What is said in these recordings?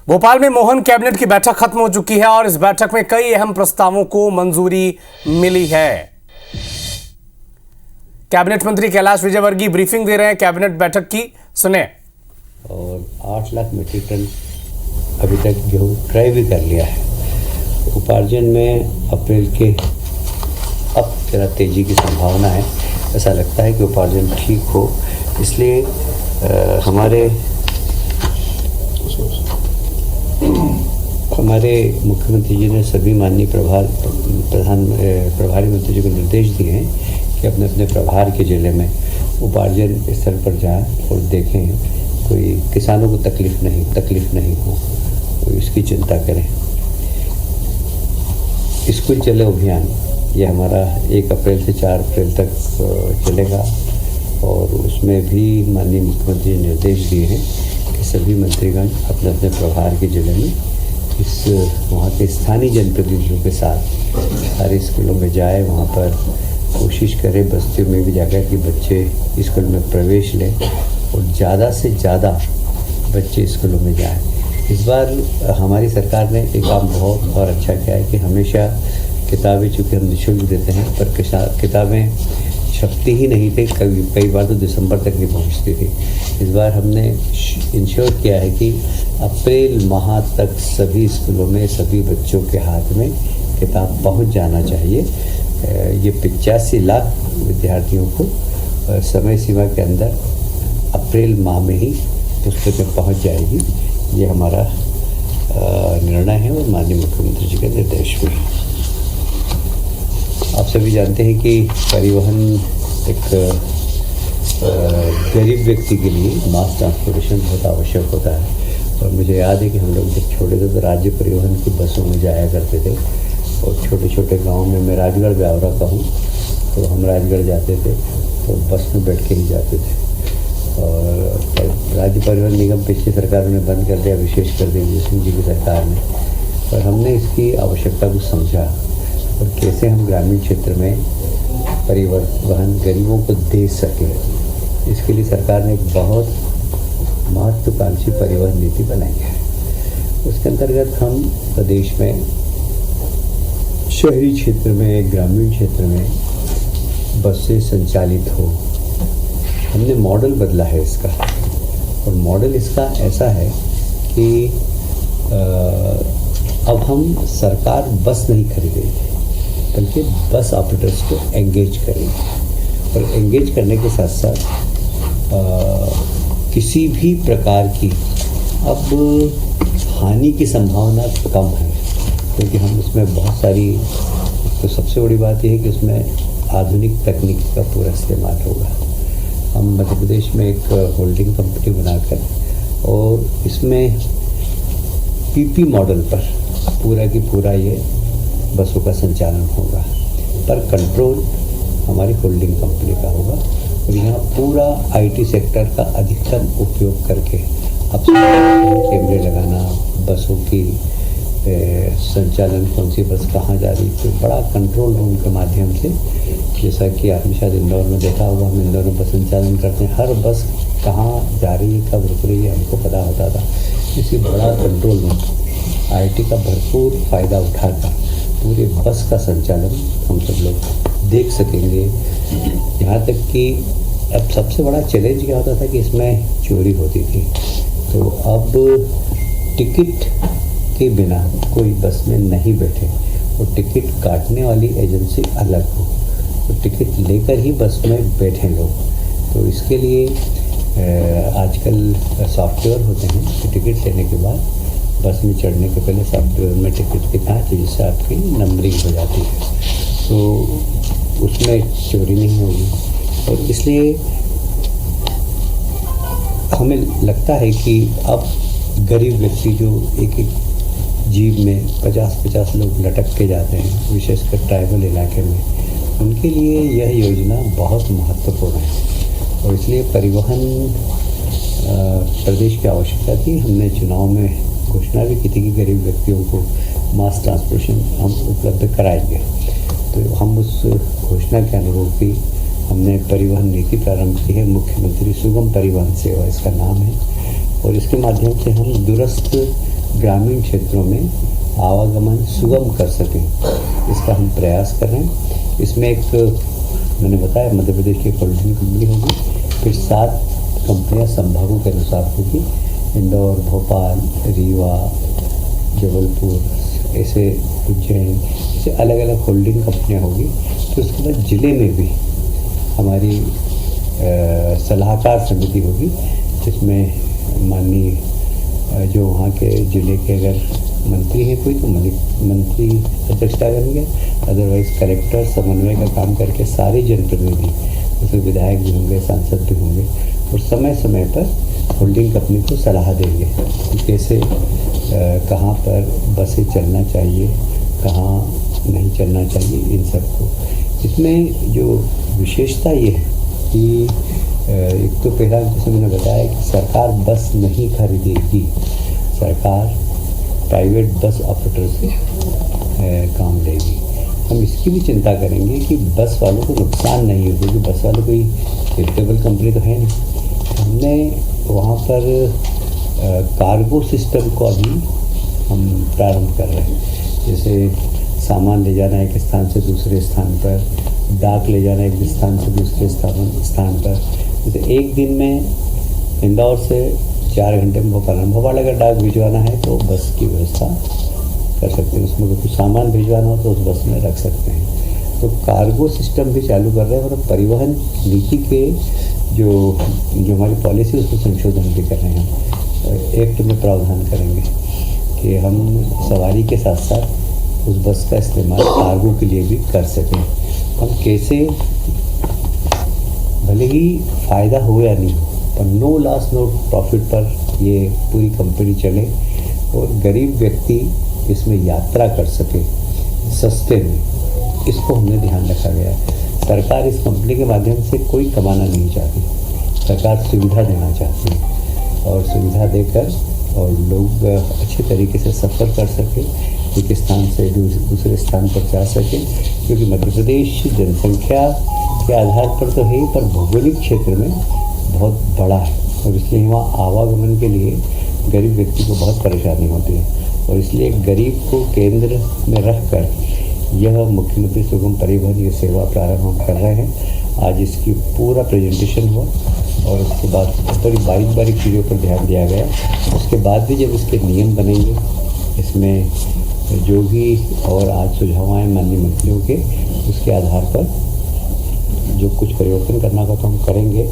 भोपाल में मोहन कैबिनेट की बैठक खत्म हो चुकी है और इस बैठक में कई अहम प्रस्तावों को मंजूरी मिली है। कैबिनेट मंत्री कैलाश विजयवर्गीय ब्रीफिंग दे रहे हैं कैबिनेट बैठक की, सुने। और 8 लाख मीट्रिक टन अभी तक गेहूँ क्रय भी कर लिया है। उपार्जन में अप्रैल के अब जरा तेजी की संभावना है। ऐसा लगता है कि उपार्जन ठीक हो, इसलिए हमारे मुख्यमंत्री जी ने सभी माननीय प्रभारी मंत्री जी को निर्देश दिए हैं कि अपने अपने प्रभार के जिले में उपार्जन स्थल पर जाएं और देखें, कोई किसानों को तकलीफ नहीं हो, तो इसकी चिंता करें। स्कूल चले अभियान ये हमारा 1 अप्रैल से 4 अप्रैल तक चलेगा और उसमें भी माननीय मुख्यमंत्री ने निर्देश दिए हैं कि सभी मंत्रीगण अपने अपने प्रभार के जिले में वहाँ के स्थानीय जनप्रतिनिधियों के साथ सारे स्कूलों में जाए, वहाँ पर कोशिश करें बस्तियों में भी जाकर कि बच्चे स्कूल में प्रवेश लें और ज़्यादा से ज़्यादा बच्चे स्कूलों में जाएं। इस बार हमारी सरकार ने एक काम बहुत और अच्छा किया है कि हमेशा किताबें चूँकि हम निःशुल्क देते हैं, पर किताबें छपती ही नहीं थे, कई बार तो दिसंबर तक नहीं पहुंचती थी। इस बार हमने इंश्योर किया है कि अप्रैल माह तक सभी स्कूलों में सभी बच्चों के हाथ में किताब पहुंच जाना चाहिए। ये 85 लाख विद्यार्थियों को समय सीमा के अंदर अप्रैल माह में ही पुस्तकें पहुंच जाएगी। ये हमारा निर्णय है और माननीय मुख्यमंत्री जी का निर्देश भी है। आप सभी जानते हैं कि परिवहन एक गरीब व्यक्ति के लिए मास ट्रांसपोर्टेशन बहुत आवश्यक होता है। और मुझे याद है कि हम लोग जब छोटे थे तो राज्य परिवहन की बसों में जाया करते थे और छोटे छोटे गाँव में, मैं राजगढ़ ब्यावरा का हूँ, तो हम राजगढ़ जाते थे तो बस में बैठ के ही जाते थे। और राज्य परिवहन निगम पिछली सरकार ने बंद कर दिया, विशेष कर दिया सिंह जी की सरकार ने। पर हमने इसकी आवश्यकता को समझा और कैसे हम ग्रामीण क्षेत्र में परिवहन गरीबों को दे सकें, इसके लिए सरकार ने एक बहुत महत्वाकांक्षी परिवहन नीति बनाई है। उसके अंतर्गत हम प्रदेश में शहरी क्षेत्र में, ग्रामीण क्षेत्र में बसें संचालित हो, हमने मॉडल बदला है इसका। और मॉडल इसका ऐसा है कि अब हम सरकार बस नहीं खरीदेगी बल्कि बस ऑपरेटर्स को एंगेज करेंगे और एंगेज करने के साथ साथ किसी भी प्रकार की अब हानि की संभावना कम है, क्योंकि हम उसमें बहुत सारी, तो सबसे बड़ी बात यह है कि उसमें आधुनिक तकनीक का पूरा इस्तेमाल होगा। हम मध्य प्रदेश में एक होल्डिंग कंपनी बनाकर और इसमें पीपी मॉडल पर पूरा की पूरा ये बसों का संचालन होगा, पर कंट्रोल हमारी होल्डिंग कंपनी का होगा। और यहाँ पूरा आईटी सेक्टर का अधिकतम उपयोग करके अब कैमरे लगाना, बसों की संचालन, कौन सी बस कहाँ जा रही, तो बड़ा कंट्रोल रूम के माध्यम से, जैसा कि आपने शायद इंदौर में देखा होगा, हम इंदौर में बस संचालन करते हैं, हर बस कहाँ जा रही है, कब रुक रही है, हमको पता होता था। इसी बड़ा कंट्रोल रूम आईटी का भरपूर फ़ायदा उठाकर पूरे बस का संचालन हम सब लोग देख सकेंगे। यहाँ तक कि अब सबसे बड़ा चैलेंज क्या होता था कि इसमें चोरी होती थी, तो अब टिकट के बिना कोई बस में नहीं बैठे और टिकट काटने वाली एजेंसी अलग हो, तो टिकट लेकर ही बस में बैठे लोग। तो इसके लिए आजकल सॉफ्टवेयर होते हैं कि टिकट लेने के बाद बस में चढ़ने के पहले सॉफ्टवेयर में टिकट दिखा चाहिए, जिससे आपकी नंबरिंग हो जाती है, तो उसमें चोरी नहीं होगी। और इसलिए हमें लगता है कि अब गरीब व्यक्ति जो एक जीप में 50-50 लोग लटक के जाते हैं, विशेषकर ट्राइबल इलाके में, उनके लिए यह योजना बहुत महत्वपूर्ण है। और इसलिए परिवहन प्रदेश की आवश्यकता थी। हमने चुनाव में घोषणा भी की थी कि गरीब व्यक्तियों को मास ट्रांसपोर्टेशन हम उपलब्ध कराएंगे, तो हम उस घोषणा के अनुरूप ही हमने परिवहन नीति प्रारंभ की है। मुख्यमंत्री सुगम परिवहन सेवा इसका नाम है और इसके माध्यम से हम दूरस्थ ग्रामीण क्षेत्रों में आवागमन सुगम कर सकें, इसका हम प्रयास कर रहे हैं। इसमें एक मैंने बताया मध्य प्रदेश की होल्डिंग कंपनी होगी, फिर 7 कंपनियां संभागों के अनुसार होगी, इंदौर, भोपाल, रीवा, जबलपुर, ऐसे उज्जैन, ऐसे अलग अलग होल्डिंग कंपनियां होगी। फिर उसके बाद ज़िले में भी हमारी सलाहकार समिति होगी, जिसमें माननीय जो वहाँ के ज़िले के अगर मंत्री हैं कोई तो मंत्री अध्यक्षता करेंगे, अदरवाइज कलेक्टर समन्वय का काम करके सारे जनप्रतिनिधि, उसमें विधायक भी होंगे, सांसद भी होंगे, और समय समय पर होल्डिंग कंपनी को सलाह देंगे कि कैसे कहाँ पर बसें चलना चाहिए, कहाँ नहीं चलना चाहिए, इन सबको। इसमें जो विशेषता ये है कि एक तो पहला जैसे मैंने बताया कि सरकार बस नहीं खरीदेगी, सरकार प्राइवेट बस ऑपरेटर से काम लेगी। हम इसकी भी चिंता करेंगे कि बस वालों को नुकसान नहीं हो, क्योंकि बस वालों कोई चैरिटेबल कंपनी तो है नहीं। हमने वहाँ पर कार्गो सिस्टम को अभी हम प्रारंभ कर रहे हैं, जैसे सामान ले जाना एक स्थान से दूसरे स्थान पर, डाक ले जाना एक स्थान से दूसरे स्थान पर। जैसे एक दिन में इंदौर से 4 घंटे में भोपाल अगर डाक भिजवाना है तो बस की व्यवस्था कर सकते हैं, उसमें कुछ सामान भिजवाना हो तो उस बस में रख सकते हैं। तो कार्गो सिस्टम भी चालू कर रहे हैं, और परिवहन नीति के जो हमारी पॉलिसी उसमें संशोधन भी कर रहे हैं। एक्ट में प्रावधान करेंगे कि हम सवारी के साथ साथ उस बस का इस्तेमाल कार्गो के लिए भी कर सकें। हम कैसे, भले ही फ़ायदा हो या नहीं हो, पर नो लॉस नो प्रॉफिट पर ये पूरी कंपनी चले और गरीब व्यक्ति इसमें यात्रा कर सके सस्ते में, इसको हमने ध्यान रखा गया है। सरकार इस कंपनी के माध्यम से कोई कमाना नहीं चाहती, सरकार सुविधा देना चाहती है, और सुविधा देकर और लोग अच्छे तरीके से सफ़र कर सके, एक स्थान से दूसरे स्थान पर जा सके, क्योंकि मध्य प्रदेश जनसंख्या के आधार पर तो है ही, पर भौगोलिक क्षेत्र में बहुत बड़ा है, और इसलिए वहाँ आवागमन के लिए गरीब व्यक्ति को बहुत परेशानी होती है, और इसलिए गरीब को केंद्र में रखकर यह मुख्यमंत्री सुगम परिवहन ये सेवा प्रारंभ हम कर रहे हैं। आज इसकी पूरा प्रेजेंटेशन हुआ, और उसके बाद बड़ी बारीक चीज़ों पर ध्यान दिया गया। उसके बाद भी जब इसके नियम बनेंगे, इसमें जो भी और आज सुझाव आए माननीय मंत्रियों के, उसके आधार पर जो कुछ परिवर्तन करना का तो हम करेंगे,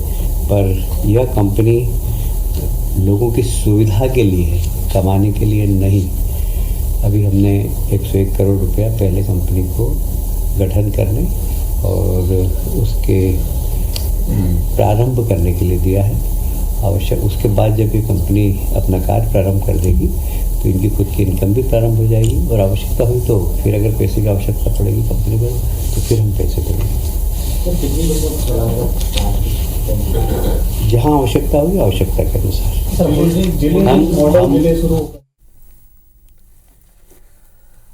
पर यह कंपनी लोगों की सुविधा के लिए है, कमाने के लिए नहीं। अभी हमने 101 करोड़ रुपया पहले कंपनी को गठन करने और उसके प्रारंभ करने के लिए दिया है। आवश्यक उसके बाद जब ये कंपनी अपना कार्य प्रारंभ कर देगी तो इनकी खुद की इनकम भी प्रारंभ हो जाएगी, और आवश्यकता हुई तो फिर अगर पैसे की आवश्यकता पड़ेगी कंपनी को तो फिर हम पैसे देंगे। जहाँ आवश्यकता होगी आवश्यकता के अनुसार।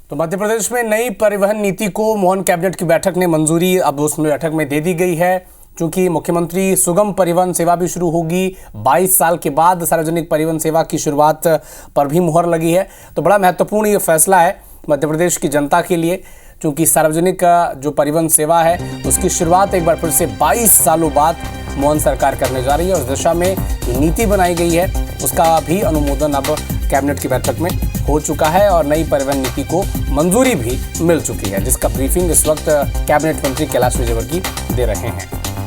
तो मध्य प्रदेश में नई परिवहन नीति को मोहन कैबिनेट की बैठक ने मंजूरी अब उस बैठक में दे दी गई है, क्योंकि मुख्यमंत्री सुगम परिवहन सेवा भी शुरू होगी। 22 साल के बाद सार्वजनिक परिवहन सेवा की शुरुआत पर भी मुहर लगी है। तो बड़ा महत्वपूर्ण ये फैसला है मध्य प्रदेश की जनता के लिए, क्योंकि सार्वजनिक जो परिवहन सेवा है उसकी शुरुआत एक बार फिर से 22 सालों बाद मोहन सरकार करने जा रही है, और उस दिशा में नीति बनाई गई है, उसका भी अनुमोदन अब कैबिनेट की बैठक में हो चुका है, और नई परिवहन नीति को मंजूरी भी मिल चुकी है, जिसका ब्रीफिंग इस वक्त कैबिनेट मंत्री कैलाश विजयवर्गीय दे रहे हैं।